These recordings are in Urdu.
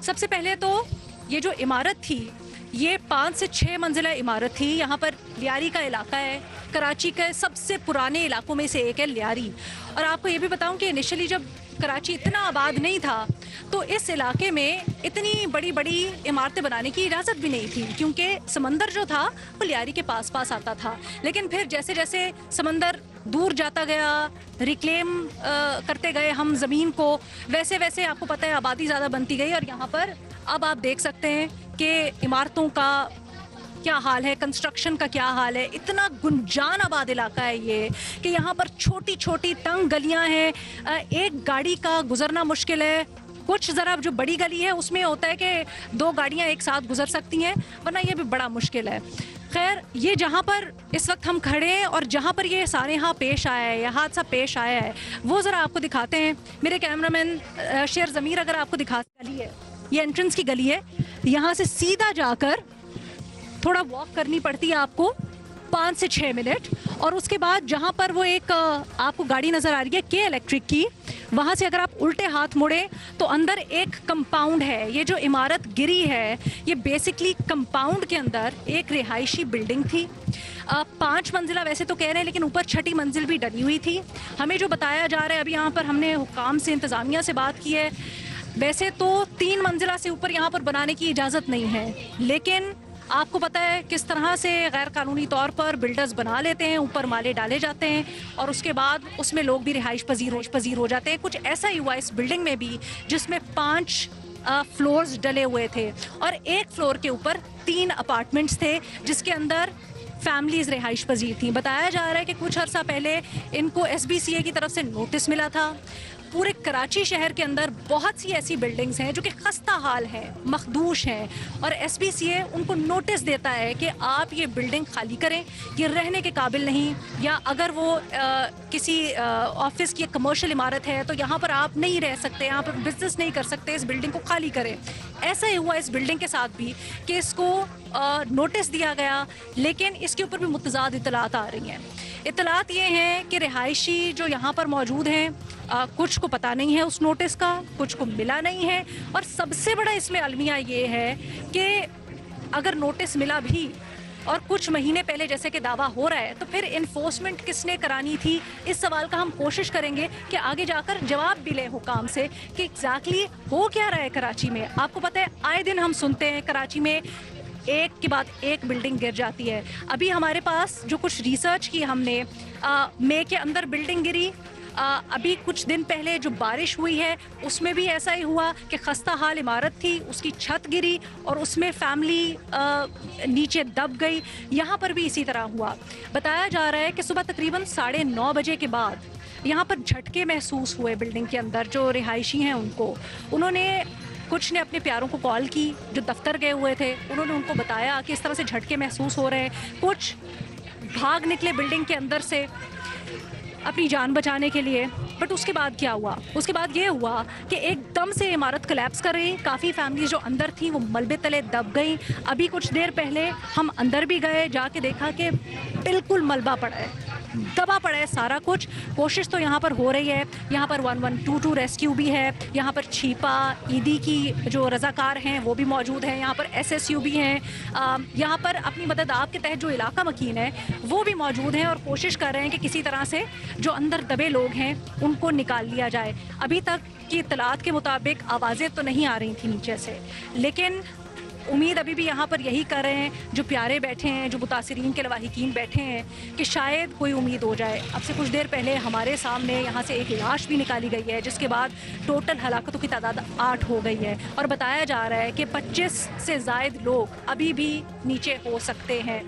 سب سے پہلے تو یہ جو عمارت تھی یہ 5 سے 6 منزلہ عمارت تھی. یہاں پر لیاری کا علاقہ ہے. کراچی کے سب سے پرانے علاقوں میں سے ایک ہے لیاری. اور آپ کو یہ بھی بتاؤں کہ انیشلی جب کراچی اتنا آباد نہیں تھا تو اس علاقے میں اتنی بڑی بڑی عمارتیں بنانے کی اجازت بھی نہیں تھی, کیونکہ سمندر جو تھا وہ لیاری کے پاس پاس آتا تھا. لیکن پھر جیسے جیسے سمندر دور جاتا گیا, ریکلیم کرتے گئے ہم زمین کو, ویسے ویسے آپ کو پتہ ہے آبادی زیادہ بنتی گئی. اور یہاں پر اب آپ دیکھ سکتے ہیں کہ عمارتوں کا کیا حال ہے, کنسٹرکشن کا کیا حال ہے. اتنا گنجان آباد علاقہ ہے یہ کہ یہاں پر چھوٹی چھوٹی تنگ گلیاں ہیں, ایک گاڑی کا گزرنا مشکل ہے. کچھ ذرا جو بڑی گلی ہے اس میں ہوتا ہے کہ 2 گاڑیاں ایک ساتھ گزر سکتی ہیں, ورنہ یہ بھی بڑا مشکل ہے. خیر, یہ جہاں پر اس وقت ہم کھڑے ہیں اور جہاں پر یہ سانحہ پیش آیا ہے یا حادثہ پیش آیا ہے وہ ذرا آپ کو دکھاتے ہیں. میرے کیمرہ مین شیر ضمیر اگر آپ کو دکھاتے, گلی ہے یہ, انٹرنس کی گلی ہے. یہاں سے سیدھا جا کر تھوڑا واک کرنی پڑتی ہے آپ کو 5 سے 6 منٹ, اور اس کے بعد جہاں پر وہ ایک آپ کو گاڑی نظر آ رہی ہے کے الیکٹرک کی, وہاں سے اگر آپ الٹے ہاتھ مڑیں تو اندر ایک کمپاؤنڈ ہے. یہ جو عمارت گری ہے یہ بیسکلی کمپاؤنڈ کے اندر ایک رہائشی بلڈنگ تھی. 5 منزلہ ویسے تو کہہ رہے ہیں, لیکن اوپر 6ٹھی منزل بھی ڈلی ہوئی تھی. ہمیں جو بتایا جا رہا ہے, ابھی یہاں پر ہم نے حکام سے, انتظامیہ سے بات کی ہے, ویسے تو 3 منزلہ سے اوپر یہاں پر بنانے کی اجازت نہیں ہے, لیکن آپ کو پتہ ہے کس طرح سے غیر قانونی طور پر بلڈرز بنا لیتے ہیں, اوپر مالے ڈالے جاتے ہیں اور اس کے بعد اس میں لوگ بھی رہائش پذیر ہو جاتے ہیں. کچھ ایسا ہی ہوا اس بلڈنگ میں بھی, جس میں 5 فلورز ڈلے ہوئے تھے اور ایک فلور کے اوپر 3 اپارٹمنٹس تھے جس کے اندر فیملیز رہائش پذیر تھیں. بتایا جا رہا ہے کہ کچھ عرصہ پہلے ان کو SBCA کی طرف سے نوٹس ملا تھا. پورے کراچی شہر کے اندر بہت سی ایسی بلڈنگز ہیں جو کہ خستہ حال ہیں, مخدوش ہیں, اور SBCA ان کو نوٹس دیتا ہے کہ آپ یہ بلڈنگ خالی کریں, یہ رہنے کے قابل نہیں, یا اگر وہ کسی آفس کی کمرشل عمارت ہے تو یہاں پر آپ نہیں رہ سکتے, یہاں پر بزنس نہیں کر سکتے, اس بلڈنگ کو خالی کریں. ایسا ہی ہوا اس بلڈنگ کے ساتھ بھی کہ اس کو نوٹس دیا گیا, لیکن اس کے اوپر بھی متضاد اطلاعات آ رہی ہیں. اطلاعات یہ ہیں کہ رہائشی جو یہاں پر موجود ہیں کچھ کو پتہ نہیں ہے اس نوٹس کا, کچھ کو ملا نہیں ہے, اور سب سے بڑا اس میں المیہ یہ ہے کہ اگر نوٹس ملا بھی اور کچھ مہینے پہلے جیسے کہ دعویٰ ہو رہا ہے, تو پھر انفورسمنٹ کس نے کرانی تھی؟ اس سوال کا ہم کوشش کریں گے کہ آگے جا کر جواب بھی لیں حکام سے کہ ایگزیکٹلی ہو کیا رہا ہے کراچی میں. آپ کو پتہ ہے آئے دن ہم سنتے ہیں کراچی میں ایک کے بعد ایک بلڈنگ گر جاتی ہے. ابھی ہمارے پاس جو کچھ ریسرچ کی ہم نے, مے کے اندر بلڈنگ گری, ابھی کچھ دن پہلے جو بارش ہوئی ہے اس میں بھی ایسا ہی ہوا کہ خستہ حال عمارت تھی, اس کی چھت گری اور اس میں فیملی نیچے دب گئی. یہاں پر بھی اسی طرح ہوا. بتایا جا رہا ہے کہ صبح تقریباً 9:30 بجے کے بعد یہاں پر جھٹکے محسوس ہوئے بلڈنگ کے اندر. جو رہائشی ہیں انہوں نے کچھ نے اپنے پیاروں کو کال کی جو دفتر گئے ہوئے تھے, انہوں نے ان کو بتایا کہ اس طرح سے جھٹکے محسوس ہو رہے ہیں. کچھ بھاگ نکلے بلڈنگ کے اندر سے اپنی جان بچانے کے لیے. بٹ اس کے بعد کیا ہوا؟ اس کے بعد یہ ہوا کہ ایک دم سے عمارت کلیپس کر رہی, کافی فیملیز جو اندر تھیں وہ ملبے تلے دب گئیں. ابھی کچھ دیر پہلے ہم اندر بھی گئے, جا کے دیکھا کہ بالکل ملبہ پڑا ہے, دبا پڑا ہے سارا کچھ. کوشش تو یہاں پر ہو رہی ہے, یہاں پر 1122 ریسکیو بھی ہے, یہاں پر چھیپا ایدی کی جو رضاکار ہیں وہ بھی موجود ہیں, یہاں پر SSU بھی ہیں, یہاں پر اپنی مدد آپ کے تحت جو علاقہ مکین ہے وہ بھی موجود ہیں, اور کوشش کر رہے ہیں کہ کسی طرح سے جو اندر دبے لوگ ہیں ان کو نکال لیا جائے. ابھی تک کی اطلاعات کے مطابق آوازیں تو نہیں آ رہی تھیں نیچے سے, لیکن امید ابھی بھی یہاں پر یہی کر رہے ہیں جو پیارے بیٹھے ہیں, جو متاثرین کے لواحقین بیٹھے ہیں, کہ شاید کوئی امید ہو جائے. اب سے کچھ دیر پہلے ہمارے سامنے یہاں سے ایک لاش بھی نکالی گئی ہے, جس کے بعد ٹوٹل ہلاکتوں کی تعداد 8 ہو گئی ہے, اور بتایا جا رہا ہے کہ 25 سے زائد لوگ ابھی بھی نیچے ہو سکتے ہیں.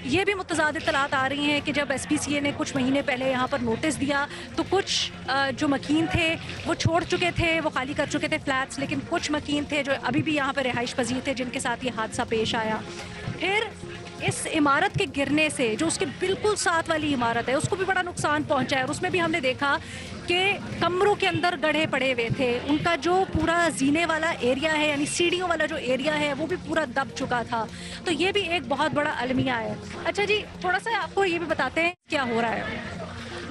یہ بھی متضاد اطلاعات آ رہی ہیں کہ جب SPCA نے کچھ مہینے پہلے یہاں پر نوٹس دیا تو کچھ جو مکین تھے وہ چھوڑ چکے تھے, وہ خالی کر چکے تھے فلیٹس, لیکن کچھ مکین تھے جو ابھی بھی یہاں پر رہائش پذیر تھے جن کے ساتھ یہ حادثہ پیش آیا. پھر اس عمارت کے گرنے سے جو اس کے بالکل ساتھ والی عمارت ہے اس کو بھی بڑا نقصان پہنچا ہے, اور اس میں بھی ہم نے دیکھا کہ کمروں کے اندر گڑھے پڑے ہوئے تھے. ان کا جو پورا زینے والا ایریا ہے, یعنی سیڑھیوں والا جو ایریا ہے, وہ بھی پورا دب چکا تھا. تو یہ بھی ایک بہت بڑا المیہ ہے. اچھا جی, تھوڑا سا آپ کو یہ بھی بتاتے ہیں کیا ہو رہا ہے.